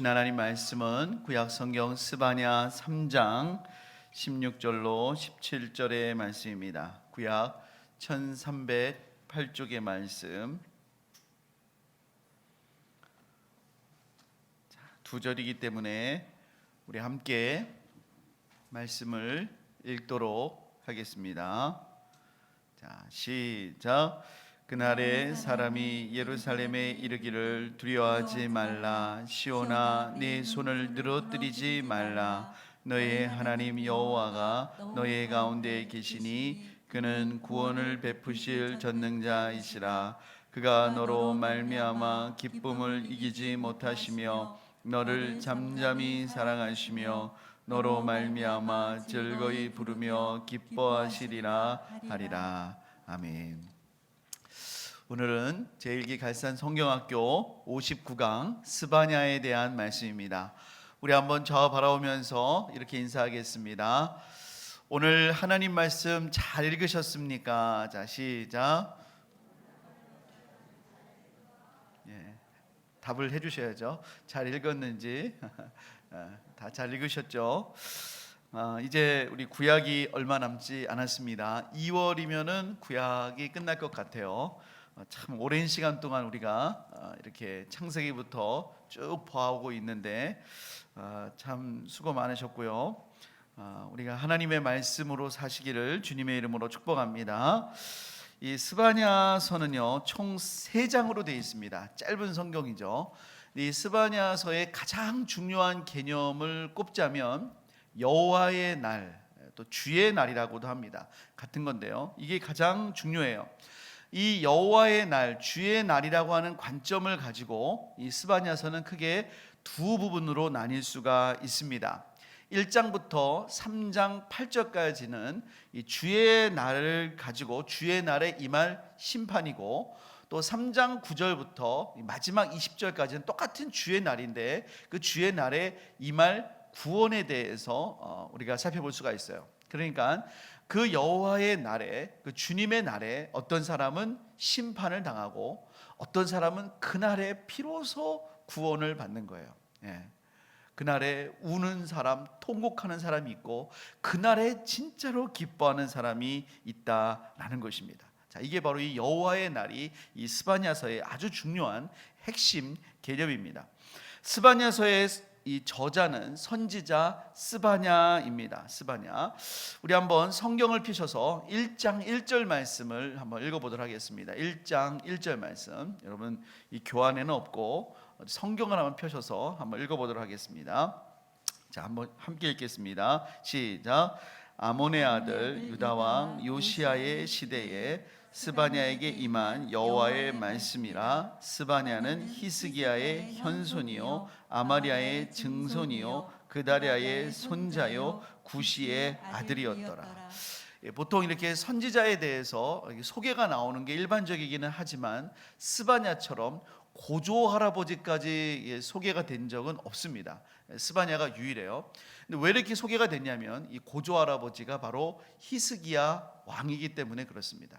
주신 하나님 말씀은 구약 성경 스바냐 3장 16절로 17절의 말씀입니다. 구약 1308쪽의 말씀. 두 절이기 때문에 우리 함께 말씀을 읽도록 하겠습니다. 자, 시작. 그날에 사람이 예루살렘에 이르기를 두려워하지 말라. 시온아, 네 손을 늘어뜨리지 말라. 너의 하나님 여호와가 너의 가운데 계시니 그는 구원을 베푸실 전능자이시라. 그가 너로 말미암아 기쁨을 이기지 못하시며 너를 잠잠히 사랑하시며 너로 말미암아 즐거이 부르며 기뻐하시리라 하리라. 아멘. 오늘은 제1기 갈산 성경학교 59강 스바냐에 대한 말씀입니다. 우리 한번 저 바라보면서 이렇게 인사하겠습니다. 오늘 하나님 말씀 잘 읽으셨습니까? 자, 시작. 답을 해주셔야죠. 잘 읽었는지. 다 잘 읽으셨죠? 이제 우리 구약이 얼마 남지 않았습니다. 2월이면은 구약이 끝날 것 같아요. 참 오랜 시간 동안 우리가 이렇게 창세기부터 쭉 보아오고 있는데 참 수고 많으셨고요. 우리가 하나님의 말씀으로 사시기를 주님의 이름으로 축복합니다. 이 스바냐서는요 총 3장으로 되어 있습니다. 짧은 성경이죠. 이 스바냐서의 가장 중요한 개념을 꼽자면 여호와의 날, 또 주의 날이라고도 합니다. 같은 건데요, 이게 가장 중요해요. 이 여호와의 날, 주의 날이라고 하는 관점을 가지고 이 스바냐서는 크게 두 부분으로 나뉠 수가 있습니다. 1장부터 3장 8절까지는 이 주의 날을 가지고 주의 날에 임할 심판이고, 또 3장 9절부터 마지막 20절까지는 똑같은 주의 날인데 그 주의 날에 임할 구원에 대해서 우리가 살펴볼 수가 있어요. 그러니까 그 여호와의 날에, 그 주님의 날에 어떤 사람은 심판을 당하고 어떤 사람은 그날에 비로소 구원을 받는 거예요. 그날에 우는 사람, 통곡하는 사람이 있고 그날에 진짜로 기뻐하는 사람이 있다라는 것입니다. 자, 이게 바로 이 여호와의 날이 이 스바냐서의 아주 중요한 핵심 개념입니다. 스바냐서의 이 저자는 선지자 스바냐입니다. 스바냐. 우리 한번 성경을 펴셔서 1장 1절 말씀을 한번 읽어보도록 하겠습니다. 1장 1절 말씀. 여러분 이 교환에는 없고 성경을 한번 펴셔서 한번 읽어보도록 하겠습니다. 자, 한번 함께 읽겠습니다. 시작. 아몬의 아들 유다 왕 요시야의 시대에 스바냐에게 임한 여호와의 말씀이라. 스바냐는 히스기야의 현손이요 아마리아의 증손이요 그다랴의 손자요 구시의 아들이었더라. 보통 이렇게 선지자에 대해서 소개가 나오는 게 일반적이기는 하지만 스바냐처럼 고조 할아버지까지 소개가 된 적은 없습니다. 스바냐가 유일해요. 근데 왜 이렇게 소개가 됐냐면 이 고조 할아버지가 바로 히스기야 왕이기 때문에 그렇습니다.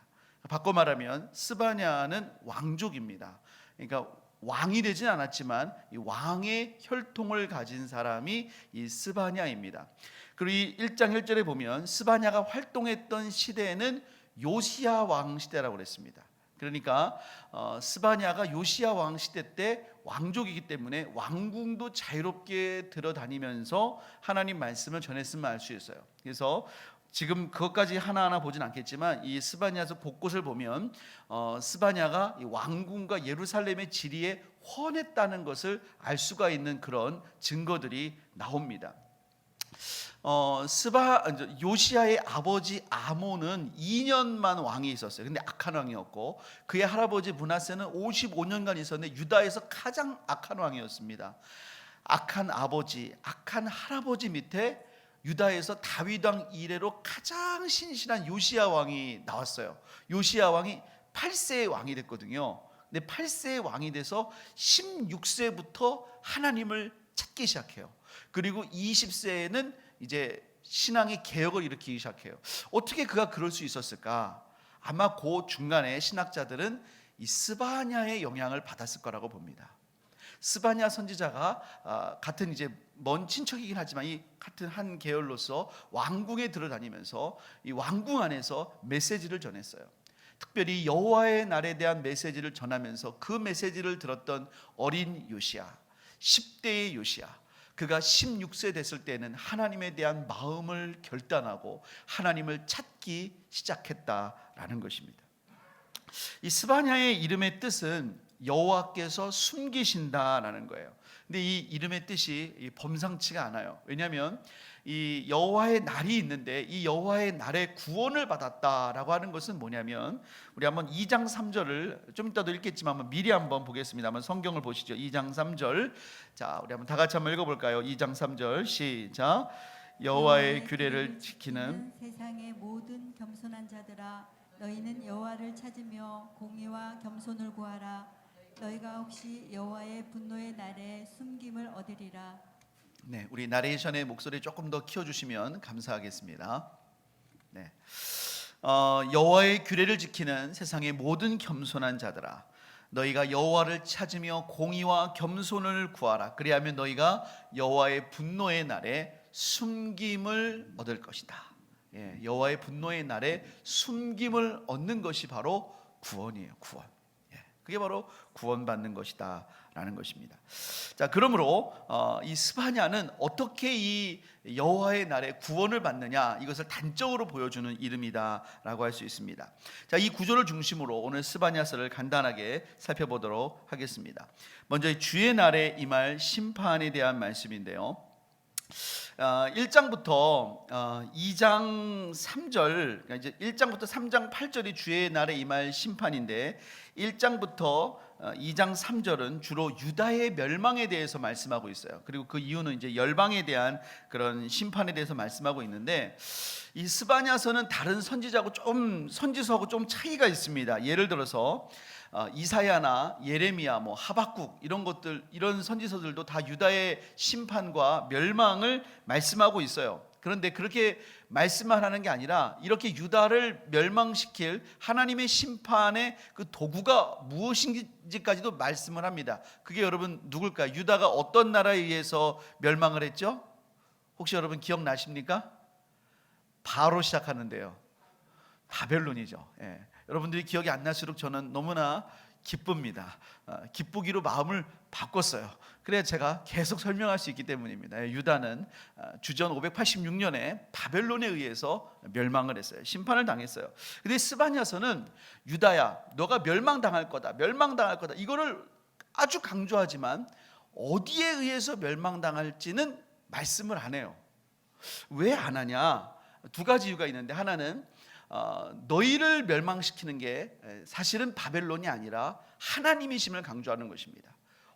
바꿔 말하면 스바냐는 왕족입니다. 그러니까 왕이 되진 않았지만 이 왕의 혈통을 가진 사람이 이 스바냐입니다. 그리고 이 1장 1절에 보면 스바냐가 활동했던 시대에는 요시야 왕 시대라고 그랬습니다. 그러니까 스바냐가 요시야 왕 시대 때 왕족이기 때문에 왕궁도 자유롭게 들어다니면서 하나님 말씀을 전했으면 알 수 있어요. 그래서 지금 그것까지 하나하나 보진 않겠지만 이 스바냐서 곳곳을 보면 스바냐가 이 왕궁과 예루살렘의 지리에 헌했다는 것을 알 수가 있는 그런 증거들이 나옵니다. 요시야의 아버지 아몬은 2년만 왕이 있었어요. 근데 악한 왕이었고 그의 할아버지 므낫세는 55년간 있었는데 유다에서 가장 악한 왕이었습니다. 악한 아버지, 악한 할아버지 밑에 유다에서 다윗 왕 이래로 가장 신실한 요시야 왕이 나왔어요. 요시야 왕이 8세의 왕이 됐거든요. 근데 8세의 왕이 돼서 16세부터 하나님을 찾기 시작해요. 그리고 20세에는 이제 신앙의 개혁을 일으키기 시작해요. 어떻게 그가 그럴 수 있었을까? 아마 그 중간에 신학자들은 이 스바냐의 영향을 받았을 거라고 봅니다. 스바냐 선지자가 같은 이제 먼 친척이긴 하지만 이 같은 한 계열로서 왕궁에 들어다니면서 이 왕궁 안에서 메시지를 전했어요. 특별히 여호와의 날에 대한 메시지를 전하면서 그 메시지를 들었던 어린 요시야, 10대의 요시야, 그가 16세 됐을 때는 하나님에 대한 마음을 결단하고 하나님을 찾기 시작했다라는 것입니다. 이 스바냐의 이름의 뜻은 여호와께서 숨기신다라는 거예요. 근데 이 이름의 뜻이 범상치가 않아요. 왜냐하면 이 여호와의 날이 있는데 이 여호와의 날에 구원을 받았다라고 하는 것은 뭐냐면, 우리 한번 2장 3절을 좀 이따도 읽겠지만 한번 미리 한번 보겠습니다. 한번 성경을 보시죠. 2장 3절. 자, 우리 한번 다 같이 한번 읽어볼까요? 2장 3절 시작. 여호와의 규례를 지키는 세상의 모든 겸손한 자들아, 너희는 여호와를 찾으며 공의와 겸손을 구하라. 너희가 혹시 여호와의 분노의 날에 숨김을 얻으리라. 네, 우리 나레이션의 목소리 조금 더 키워주시면 감사하겠습니다. 네, 여호와의 규례를 지키는 세상의 모든 겸손한 자들아, 너희가 여호와를 찾으며 공의와 겸손을 구하라. 그리하면 너희가 여호와의 분노의 날에 숨김을 얻을 것이다. 예, 여호와의 분노의 날에 숨김을 얻는 것이 바로 구원이에요. 구원. 예, 그게 바로 구원받는 것이다 라는 것입니다. 자, 그러므로 이 스바냐는 어떻게 이 여호와의 날에 구원을 받느냐, 이것을 단적으로 보여주는 이름이다라고 할 수 있습니다. 자, 이 구조를 중심으로 오늘 스바냐서를 간단하게 살펴보도록 하겠습니다. 먼저 이 주의 날에 임할 심판에 대한 말씀인데요. 1장부터 2장 3절, 그러니까 이제 1장부터 3장 8절이 주의 날에 임할 심판인데, 1장부터 2장 3절은 주로 유다의 멸망에 대해서 말씀하고 있어요. 그리고 그 이유는 이제 열방에 대한 그런 심판에 대해서 말씀하고 있는데, 이 스바냐서는 다른 선지서하고 좀 차이가 있습니다. 예를 들어서 이사야나 예레미야, 뭐 하박국 이런 선지서들도 다 유다의 심판과 멸망을 말씀하고 있어요. 그런데 그렇게 말씀만 하는 게 아니라 이렇게 유다를 멸망시킬 하나님의 심판의 그 도구가 무엇인지까지도 말씀을 합니다. 그게 여러분 누굴까요? 유다가 어떤 나라에 의해서 멸망을 했죠? 혹시 여러분 기억나십니까? 바로 시작하는데요. 바벨론이죠. 예. 여러분들이 기억이 안 날수록 저는 너무나 기쁩니다. 기쁘기로 마음을 바꿨어요. 그래야 제가 계속 설명할 수 있기 때문입니다. 유다는 주전 586년에 바벨론에 의해서 멸망을 했어요. 심판을 당했어요. 근데 스바냐서는 유다야, 너가 멸망당할 거다, 멸망당할 거다, 이거를 아주 강조하지만 어디에 의해서 멸망당할지는 말씀을 안 해요. 왜 안 하냐? 두 가지 이유가 있는데, 하나는 너희를 멸망시키는 게 사실은 바벨론이 아니라 하나님이심을 강조하는 것입니다.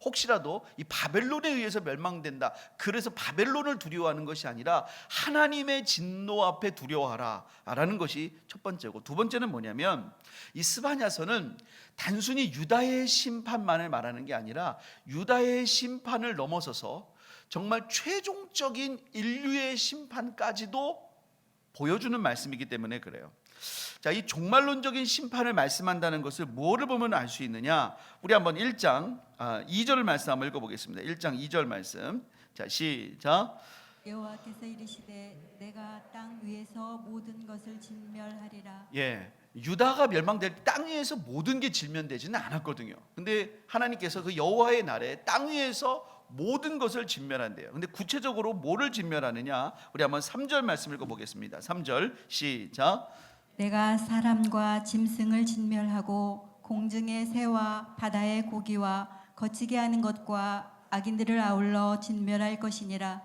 혹시라도 이 바벨론에 의해서 멸망된다, 그래서 바벨론을 두려워하는 것이 아니라 하나님의 진노 앞에 두려워하라 라는 것이 첫 번째고, 두 번째는 뭐냐면, 이 스바냐서는 단순히 유다의 심판만을 말하는 게 아니라 유다의 심판을 넘어서서 정말 최종적인 인류의 심판까지도 보여주는 말씀이기 때문에 그래요. 자, 이 종말론적인 심판을 말씀한다는 것을 뭐를 보면 알 수 있느냐? 우리 한번 1장 2절 말씀 한번 읽어보겠습니다. 1장 2절 말씀. 자, 시작. 여호와께서 이르시되 내가 땅 위에서 모든 것을 진멸하리라. 예, 유다가 멸망될 때 땅 위에서 모든 게 진멸되지는 않았거든요. 근데 하나님께서 그 여호와의 날에 땅 위에서 모든 것을 진멸한대요. 근데 구체적으로 뭐를 진멸하느냐? 우리 한번 3절 말씀 읽어보겠습니다. 3절 시작. 내가 사람과 짐승을 진멸하고 공중의 새와 바다의 고기와 거치게 하는 것과 악인들을 아울러 진멸할 것이니라.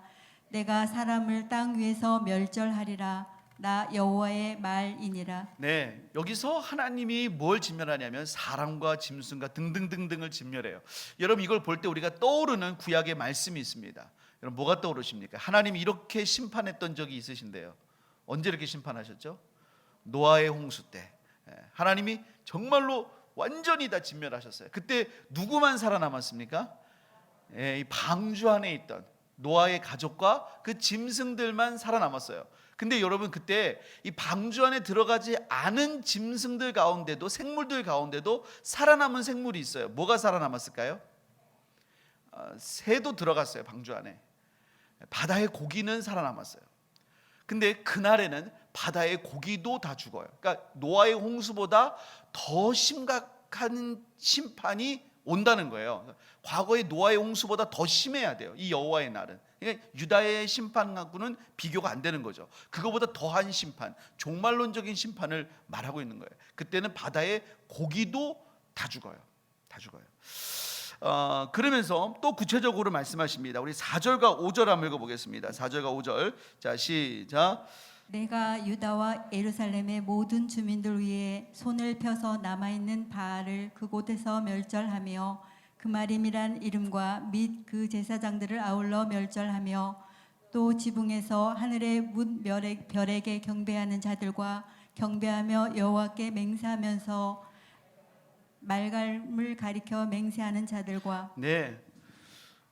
내가 사람을 땅 위에서 멸절하리라. 나 여호와의 말이니라. 네, 여기서 하나님이 뭘 진멸하냐면 사람과 짐승과 등등등등을 진멸해요. 여러분, 이걸 볼 때 우리가 떠오르는 구약의 말씀이 있습니다. 여러분, 뭐가 떠오르십니까? 하나님이 이렇게 심판했던 적이 있으신데요. 언제 이렇게 심판하셨죠? 노아의 홍수 때 하나님이 정말로 완전히 다 진멸하셨어요. 그때 누구만 살아남았습니까? 이 방주 안에 있던 노아의 가족과 그 짐승들만 살아남았어요. 근데 여러분, 그때 이 방주 안에 들어가지 않은 짐승들 가운데도, 생물들 가운데도 살아남은 생물이 있어요. 뭐가 살아남았을까요? 새도 들어갔어요. 방주 안에. 바다의 고기는 살아남았어요. 근데 그날에는 바다의 고기도 다 죽어요. 그러니까 노아의 홍수보다 더 심각한 심판이 온다는 거예요. 과거의 노아의 홍수보다 더 심해야 돼요. 이 여호와의 날은. 그러니까 유다의 심판 갖고는 비교가 안 되는 거죠. 그거보다 더한 심판, 종말론적인 심판을 말하고 있는 거예요. 그때는 바다의 고기도 다 죽어요. 다 죽어요. 그러면서 또 구체적으로 말씀하십니다. 우리 4절과 5절 한번 읽어보겠습니다. 4절과 5절. 자, 시작. 내가 유다와 예루살렘의 모든 주민들 위에 손을 펴서 남아있는 바알을 그곳에서 멸절하며 그마림이란 이름과 및 그 제사장들을 아울러 멸절하며 또 지붕에서 하늘의 문 별에게 경배하는 자들과 경배하며 여호와께 맹세하면서 말갈을 가리켜 맹세하는 자들과 네,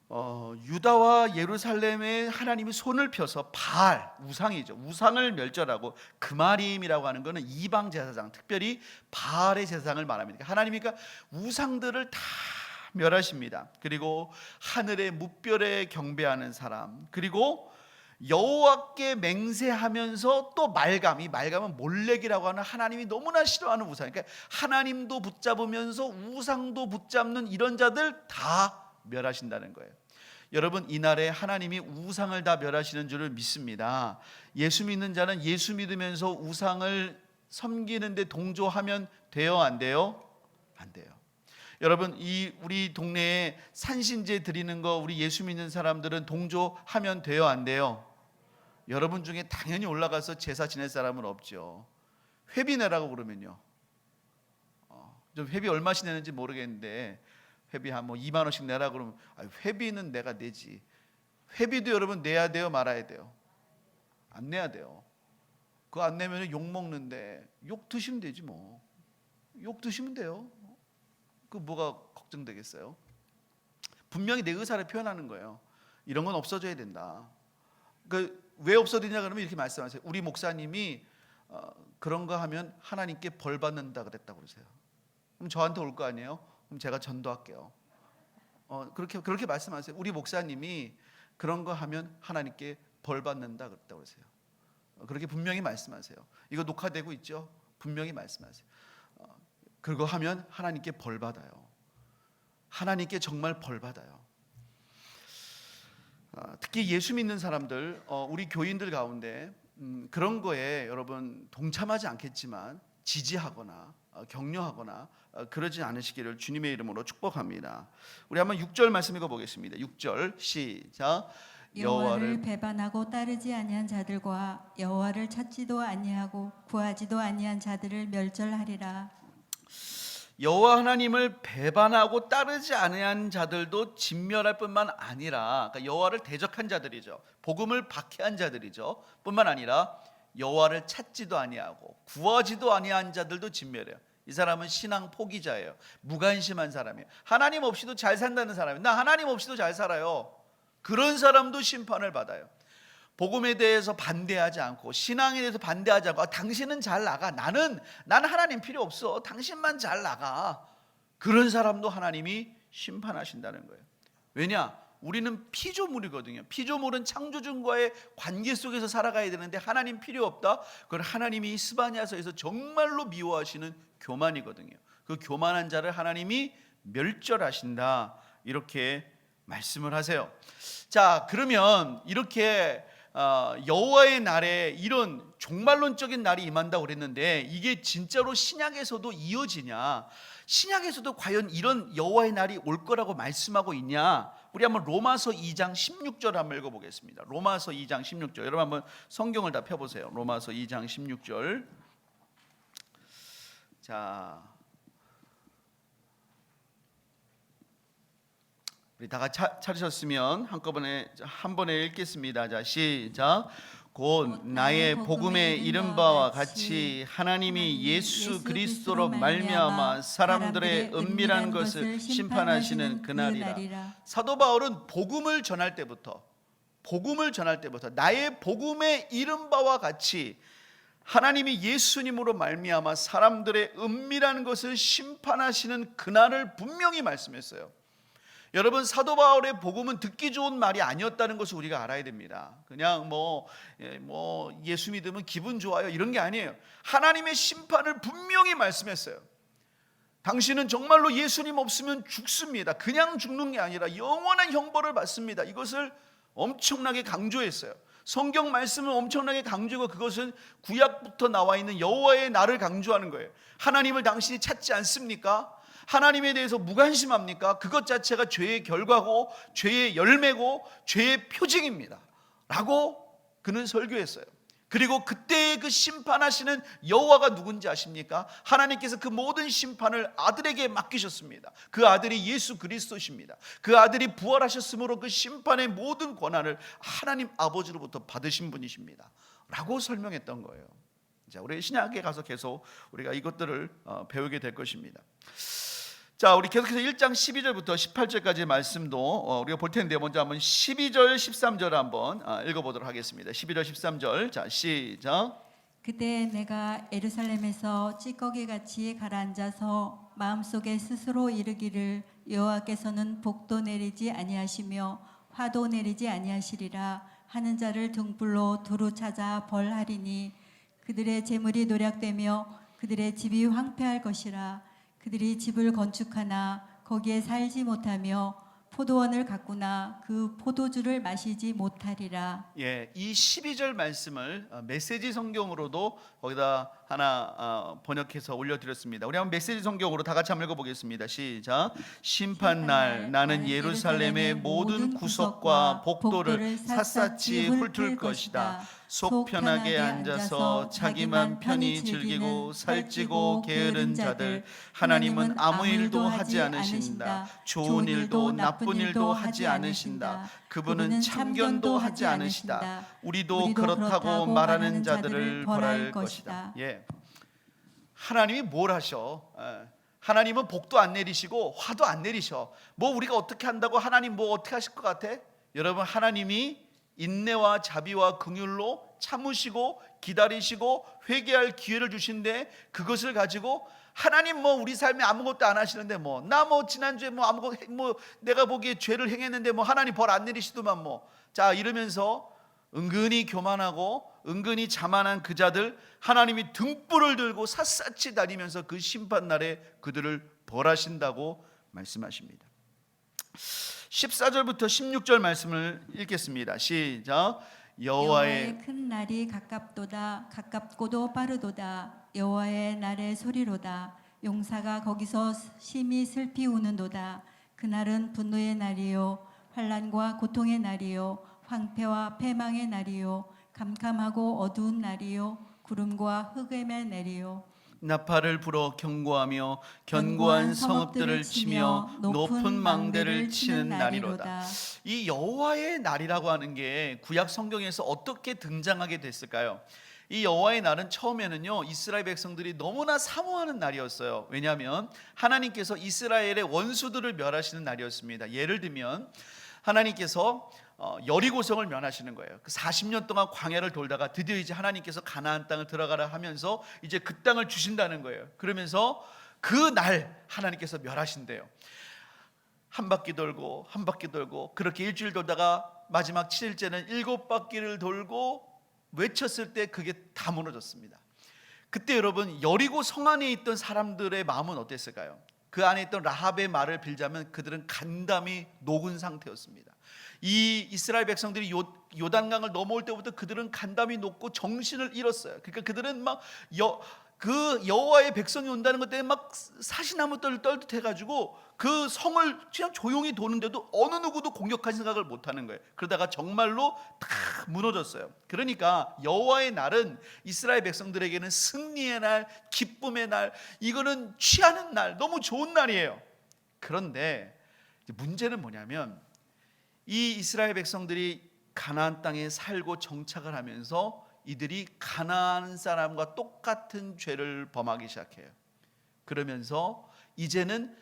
유다와 예루살렘에 하나님이 손을 펴서 바알, 우상이죠. 우상을 멸절하고 그마림이라고 하는 것은 이방 제사장, 특별히 바알의 제사장을 말합니다. 하나님이니까 우상들을 다 멸하십니다. 그리고 하늘의 뭇별에 경배하는 사람, 그리고 여호와께 맹세하면서 또 말감, 이 말감은 몰렉이라고 하는 하나님이 너무나 싫어하는 우상. 그러니까 하나님도 붙잡으면서 우상도 붙잡는 이런 자들 다 멸하신다는 거예요. 여러분, 이날에 하나님이 우상을 다 멸하시는 줄을 믿습니다. 예수 믿는 자는 예수 믿으면서 우상을 섬기는데 동조하면 돼요, 안 돼요? 안 돼요. 여러분, 이 우리 동네에 산신제 드리는 거 우리 예수 믿는 사람들은 동조하면 돼요, 안 돼요? 여러분 중에 당연히 올라가서 제사 지낼 사람은 없죠. 회비 내라고 그러면요. 좀 회비 얼마씩 내는지 모르겠는데 회비 한 뭐 2만 원씩 내라 그러면 회비는 내가 내지. 회비도 여러분 내야 돼요, 말아야 돼요? 안 내야 돼요. 그거 안 내면 욕 먹는데 욕 드시면 되지 뭐. 욕 드시면 돼요. 그 뭐가 걱정되겠어요? 분명히 내 의사를 표현하는 거예요. 이런 건 없어져야 된다. 왜 없어지냐 그러면 이렇게 말씀하세요. 우리 목사님이 그런 거 하면 하나님께 벌 받는다 그랬다고 그러세요. 그럼 저한테 올 거 아니에요? 그럼 제가 전도할게요. 그렇게 말씀하세요. 우리 목사님이 그런 거 하면 하나님께 벌 받는다 그랬다고 그러세요. 그렇게 분명히 말씀하세요. 이거 녹화되고 있죠? 분명히 말씀하세요. 그거 하면 하나님께 벌 받아요. 하나님께 정말 벌 받아요. 특히 예수 믿는 사람들, 우리 교인들 가운데 그런 거에 여러분 동참하지 않겠지만 지지하거나 격려하거나 그러지 않으시기를 주님의 이름으로 축복합니다. 우리 한번 6절 말씀 읽어보겠습니다. 6절 시작. 여호와를 배반하고 따르지 아니한 자들과 여호와를 찾지도 아니하고 구하지도 아니한 자들을 멸절하리라. 여호와 하나님을 배반하고 따르지 아니한 자들도 진멸할 뿐만 아니라, 그러니까 여호와를 대적한 자들이죠. 복음을 박해한 자들이죠. 뿐만 아니라 여호와를 찾지도 아니하고 구하지도 아니한 자들도 진멸해요. 이 사람은 신앙 포기자예요. 무관심한 사람이에요. 하나님 없이도 잘 산다는 사람이에요. 나 하나님 없이도 잘 살아요. 그런 사람도 심판을 받아요. 복음에 대해서 반대하지 않고 신앙에 대해서 반대하지 않고 당신은 잘 나가. 나는 하나님 필요 없어. 당신만 잘 나가. 그런 사람도 하나님이 심판하신다는 거예요. 왜냐? 우리는 피조물이거든요. 피조물은 창조주와의 관계 속에서 살아가야 되는데 하나님 필요 없다? 그건 하나님이 스바냐서에서 정말로 미워하시는 교만이거든요. 그 교만한 자를 하나님이 멸절하신다. 이렇게 말씀을 하세요. 자, 그러면 이렇게 여호와의 날에 이런 종말론적인 날이 임한다고 그랬는데 이게 진짜로 신약에서도 이어지냐? 신약에서도 과연 이런 여호와의 날이 올 거라고 말씀하고 있냐? 우리 한번 로마서 2장 16절 한번 읽어보겠습니다. 로마서 2장 16절. 여러분 한번 성경을 다 펴보세요. 로마서 2장 16절. 자, 우리 다 같이 찾으셨으면 한꺼번에 한 번에 읽겠습니다. 자, 시작. 곧 나의 복음에 이른 바와 같이 하나님이 예수 그리스도로 말미암아 사람들의 은밀한 것을 심판하시는 그날이라. 사도 바울은 복음을 전할 때부터 나의 복음에 이른 바와 같이 하나님이 예수님으로 말미암아 사람들의 은밀한 것을 심판하시는 그날을 분명히 말씀했어요. 여러분, 사도 바울의 복음은 듣기 좋은 말이 아니었다는 것을 우리가 알아야 됩니다. 그냥 예수 믿으면 기분 좋아요 이런 게 아니에요. 하나님의 심판을 분명히 말씀했어요. 당신은 정말로 예수님 없으면 죽습니다. 그냥 죽는 게 아니라 영원한 형벌을 받습니다. 이것을 엄청나게 강조했어요. 성경 말씀을 엄청나게 강조하고, 그것은 구약부터 나와 있는 여호와의 날을 강조하는 거예요. 하나님을 당신이 찾지 않습니까? 하나님에 대해서 무관심합니까? 그것 자체가 죄의 결과고 죄의 열매고 죄의 표징입니다 라고 그는 설교했어요. 그리고 그때의 그 심판하시는 여호와가 누군지 아십니까? 하나님께서 그 모든 심판을 아들에게 맡기셨습니다. 그 아들이 예수 그리스도십니다. 그 아들이 부활하셨으므로 그 심판의 모든 권한을 하나님 아버지로부터 받으신 분이십니다 라고 설명했던 거예요. 자, 우리 신약에 가서 계속 우리가 이것들을 배우게 될 것입니다. 자, 우리 계속해서 1장 12절부터 18절까지의 말씀도 우리가 볼 텐데, 먼저 한번 12절 13절 한번 읽어보도록 하겠습니다. 12절 13절, 자, 시작. 그때 내가 예루살렘에서 찌꺼기같이 가라앉아서 마음속에 스스로 이르기를, 여호와께서는 복도 내리지 아니하시며 화도 내리지 아니하시리라 하는 자를 등불로 두루 찾아 벌하리니 그들의 재물이 노략되며 그들의 집이 황폐할 것이라. 그들이 집을 건축하나 거기에 살지 못하며 포도원을 가꾸나 그 포도주를 마시지 못하리라. 예, 이 12절 말씀을 메시지 성경으로도 거기다 하나 번역해서 올려드렸습니다. 우리 한번 메시지 성경으로 다 같이 한번 읽어보겠습니다. 시작. 심판날 나는 예루살렘의 모든 구석과 복도를 샅샅이 훑을 것이다. 속 편하게 앉아서 자기만 편히 즐기고 살찌고 게으른 자들, 하나님은 아무 일도 하지 않으신다. 좋은 일도 나쁜 일도 하지 않으신다. 그분은 참견도 하지 않으신다. 우리도 그렇다고 말하는 자들을 벌할 것이다. 예, 하나님이 뭘 하셔? 하나님은 복도 안 내리시고 화도 안 내리셔. 뭐 우리가 어떻게 한다고 하나님 뭐 어떻게 하실 것 같아? 여러분, 하나님이 인내와 자비와 긍휼로 참으시고 기다리시고 회개할 기회를 주신데, 그것을 가지고 하나님 우리 삶에 아무것도 안 하시는데 나 지난주에 내가 보기에 죄를 행했는데 하나님 벌 안 내리시더만 자, 이러면서 은근히 교만하고 은근히 자만한 그 자들, 하나님이 등불을 들고 샅샅이 다니면서 그 심판날에 그들을 벌하신다고 말씀하십니다. 14절부터 16절 말씀을 읽겠습니다. 시작. 여호와의 큰 날이 가깝도다. 가깝고도 빠르도다. 여호와의 날의 소리로다. 용사가 거기서 심히 슬피 우는도다. 그날은 분노의 날이요 환난과 고통의 날이요 황폐와 패망의 날이요 캄캄하고 어두운 날이요 구름과 흑암의 날이요 나팔을 불어 경고하며 견고한 성읍들을 치며 높은 망대를 치는 날이로다. 이 여호와의 날이라고 하는 게 구약 성경에서 어떻게 등장하게 됐을까요? 이 여호와의 날은 처음에는요, 이스라엘 백성들이 너무나 사모하는 날이었어요. 왜냐하면 하나님께서 이스라엘의 원수들을 멸하시는 날이었습니다. 예를 들면 하나님께서 여리고성을 면하시는 거예요. 그 40년 동안 광야를 돌다가 드디어 이제 하나님께서 가나안 땅을 들어가라 하면서 이제 그 땅을 주신다는 거예요. 그러면서 그 날 하나님께서 멸하신대요. 한 바퀴 돌고 한 바퀴 돌고 그렇게 일주일 돌다가 마지막 7일째는 7바퀴를 돌고 외쳤을 때 그게 다 무너졌습니다. 그때 여러분, 여리고 성 안에 있던 사람들의 마음은 어땠을까요? 그 안에 있던 라합의 말을 빌자면 그들은 간담이 녹은 상태였습니다. 이 이스라엘 백성들이 요단강을 넘어올 때부터 그들은 간담이 녹고 정신을 잃었어요. 그러니까 그들은 그 여호와의 백성이 온다는 것 때문에 사시나무 떨듯 해가지고 그 성을 그냥 조용히 도는데도 어느 누구도 공격할 생각을 못하는 거예요. 그러다가 정말로 다 무너졌어요. 그러니까 여호와의 날은 이스라엘 백성들에게는 승리의 날, 기쁨의 날, 이거는 취하는 날, 너무 좋은 날이에요. 그런데 문제는 뭐냐면, 이 이스라엘 백성들이 가나안 땅에 살고 정착을 하면서 이들이 가나안 사람과 똑같은 죄를 범하기 시작해요. 그러면서 이제는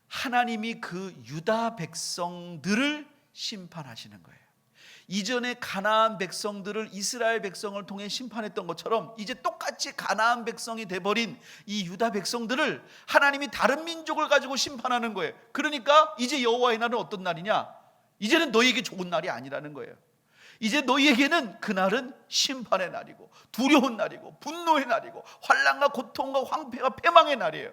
하나님이 그 유다 백성들을 심판하시는 거예요. 이전에 가나안 백성들을 이스라엘 백성을 통해 심판했던 것처럼 이제 똑같이 가나안 백성이 돼버린 이 유다 백성들을 하나님이 다른 민족을 가지고 심판하는 거예요. 그러니까 이제 여호와의 날은 어떤 날이냐? 이제는 너희에게 좋은 날이 아니라는 거예요. 이제 너희에게는 그날은 심판의 날이고 두려운 날이고 분노의 날이고 환난과 고통과 황폐가 패망의 날이에요.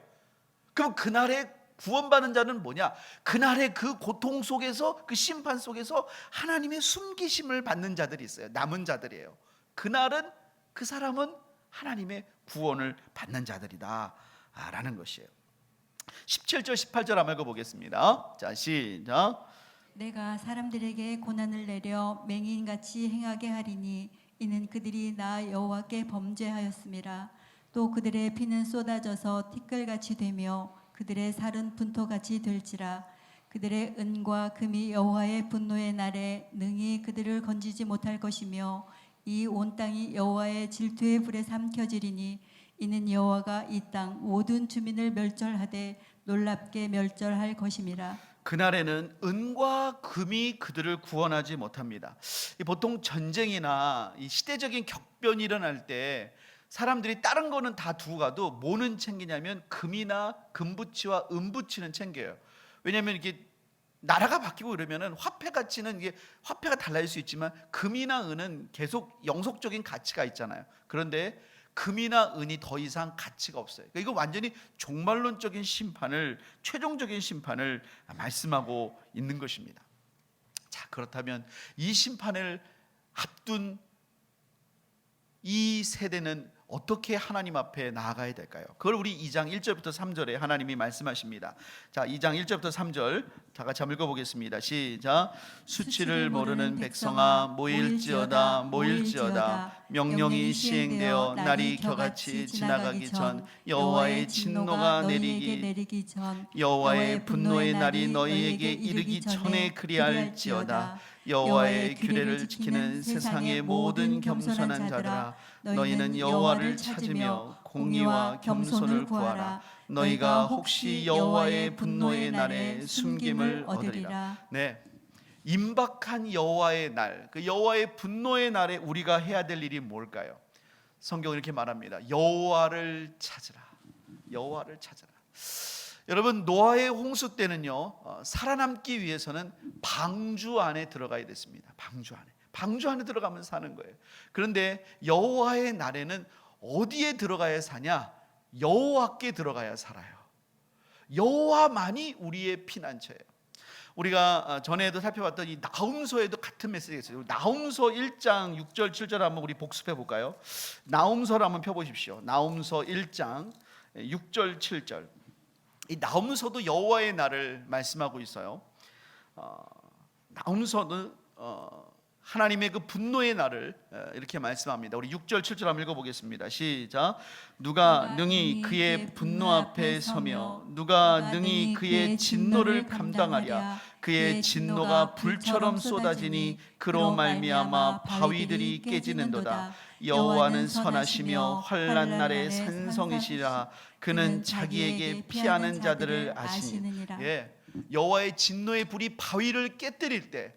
그럼 그날에 구원받는 자는 뭐냐? 그날의 그 고통 속에서, 그 심판 속에서 하나님의 숨기심을 받는 자들이 있어요. 남은 자들이에요. 그날은, 그 사람은 하나님의 구원을 받는 자들이다 라는 것이에요. 17절 18절 한번 읽어보겠습니다. 자, 시작. 내가 사람들에게 고난을 내려 맹인같이 행하게 하리니 이는 그들이 나 여호와께 범죄하였음이라. 또 그들의 피는 쏟아져서 티끌같이 되며 그들의 살은 분토같이 될지라. 그들의 은과 금이 여호와의 분노의 날에 능히 그들을 건지지 못할 것이며 이 온 땅이 여호와의 질투의 불에 삼켜지리니 이는 여호와가 이 땅 모든 주민을 멸절하되 놀랍게 멸절할 것임이라. 그날에는 은과 금이 그들을 구원하지 못합니다. 보통 전쟁이나 이 시대적인 격변이 일어날 때 사람들이 다른 거는 다 두고 가도 뭐는 챙기냐면 금이나 금부치와 은부치는 챙겨요. 왜냐하면 이게 나라가 바뀌고 그러면은 화폐 가치는, 이게 화폐가 달라질 수 있지만 금이나 은은 계속 영속적인 가치가 있잖아요. 그런데 금이나 은이 더 이상 가치가 없어요. 그러니까 이거 완전히 종말론적인 심판을, 최종적인 심판을 말씀하고 있는 것입니다. 자, 그렇다면 이 심판을 앞둔 이 세대는 어떻게 하나님 앞에 나아가야 될까요? 그걸 우리 2장 1절부터 3절에 하나님이 말씀하십니다. 자, 2장 1절부터 3절 다 같이 한번 읽어보겠습니다. 시작. 수치를 모르는 백성아 모일지어다 모일지어다. 명령이 시행되어 날이 겨같이 지나가기 전 여호와의 진노가 내리기 전 여호와의 분노의 날이 너희에게 이르기 전에 그리할지어다. 여호와의 규례를 지키는 세상의 모든 겸손한 자들아, 너희는 여호와를 찾으며 공의와 겸손을 구하라. 너희가 혹시 여호와의 분노의 날에 숨김을 얻으리라. 네, 임박한 여호와의 날, 그 여호와의 분노의 날에 우리가 해야 될 일이 뭘까요? 성경은 이렇게 말합니다. 여호와를 찾으라. 여호와를 찾으라. 여러분, 노아의 홍수 때는요, 살아남기 위해서는 방주 안에 들어가야 됐습니다. 방주 안에 들어가면 사는 거예요. 그런데 여호와의 날에는 어디에 들어가야 사냐? 여호와께 들어가야 살아요. 여호와만이 우리의 피난처예요. 우리가 전에도 살펴봤던 이 나훔서에도 같은 메시지가 있어요. 나훔서 1장 6절 7절 한번 우리 복습해 볼까요? 나훔서를 한번 펴보십시오. 나훔서 1장 6절 7절. 이 나훔서도 여호와의 날을 말씀하고 있어요. 나훔서는 하나님의 그 분노의 날을 이렇게 말씀합니다. 우리 6절 7절 한번 읽어보겠습니다. 시작. 누가 능히 그의 분노 앞에 서며 누가 능히 그의 진노를 감당하랴. 그의 진노가 불처럼 쏟아지니 그로 말미암아 바위들이 깨지는도다. 여호와는 선하시며 환난 날에 산성이시라. 그는 자기에게 피하는 자들을 아시니. 예, 여호와의 진노의 불이 바위를 깨뜨릴 때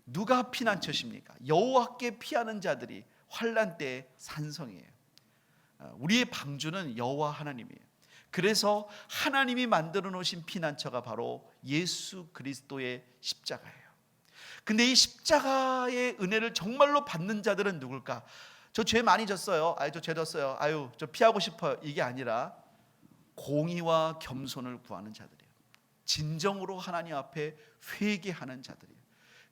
누가 피난처십니까? 여호와께 피하는 자들이 환난 때의 산성이에요. 우리의 방주는 여호와 하나님이에요. 그래서 하나님이 만들어 놓으신 피난처가 바로 예수 그리스도의 십자가예요. 근데 이 십자가의 은혜를 정말로 받는 자들은 누굴까? 저 죄 많이 졌어요. 저 죄 졌어요. 저 피하고 싶어요. 이게 아니라 공의와 겸손을 구하는 자들이에요. 진정으로 하나님 앞에 회개하는 자들이에요.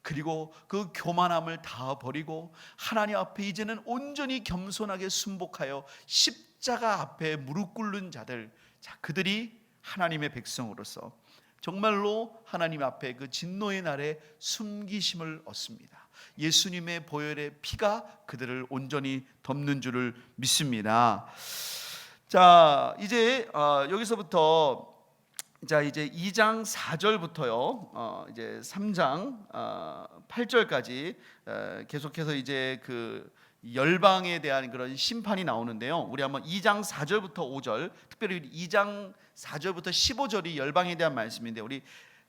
그리고 그 교만함을 다 버리고 하나님 앞에 이제는 온전히 겸손하게 순복하여 십자가 앞에 무릎 꿇는 자들, 자, 그들이 하나님의 백성으로서 정말로 하나님 앞에 그 진노의 날에 숨기심을 얻습니다. 예수님의 보혈의 피가 그들을 온전히 덮는 줄을 믿습니다. 자, 이제 여기서부터 이제 2장 4절부터요, 이제 3장 8절까지 계속해서 이제 그 열방에 대한 그런 심판이 나오는데요. 우리 한번 2장 4절부터 5절, 특별히 2장 4절부터 15절이 열방에 대한 말씀인데 우리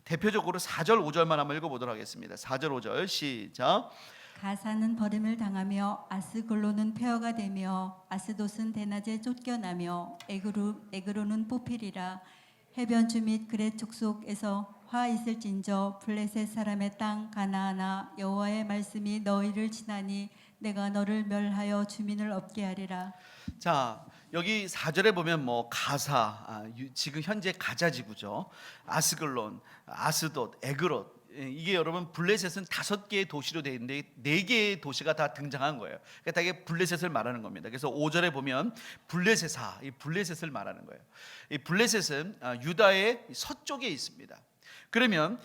대표적으로 4절 5절만 한번 읽어보도록 하겠습니다. 4절 5절 시작. 가사는 버림을 당하며 아스글론은 폐허가 되며 아스돗은 대낮에 쫓겨나며 에그로는 뽑히리라. 해변주 및 그렛 족속에서 화 있을진저 블레셋 사람의 땅 가나안아 여호와의 말씀이 너희를 치나니 내가 너를 멸하여 주민을 없게 하리라. 자, 여기 4절에 보면 뭐 가사, 지금 현재 가자 지구죠. 아스글론, 아스돗, 에그롯. 이게 여러분 블레셋은 5개의 도시로 되어 있는데 4개의 도시가 다 등장한 거예요. 그러니까 다 이게 블레셋을 말하는 겁니다. 그래서 5절에 보면 블레셋아, 이 블레셋을 말하는 거예요. 이 블레셋은 유다의 서쪽에 있습니다. 그러면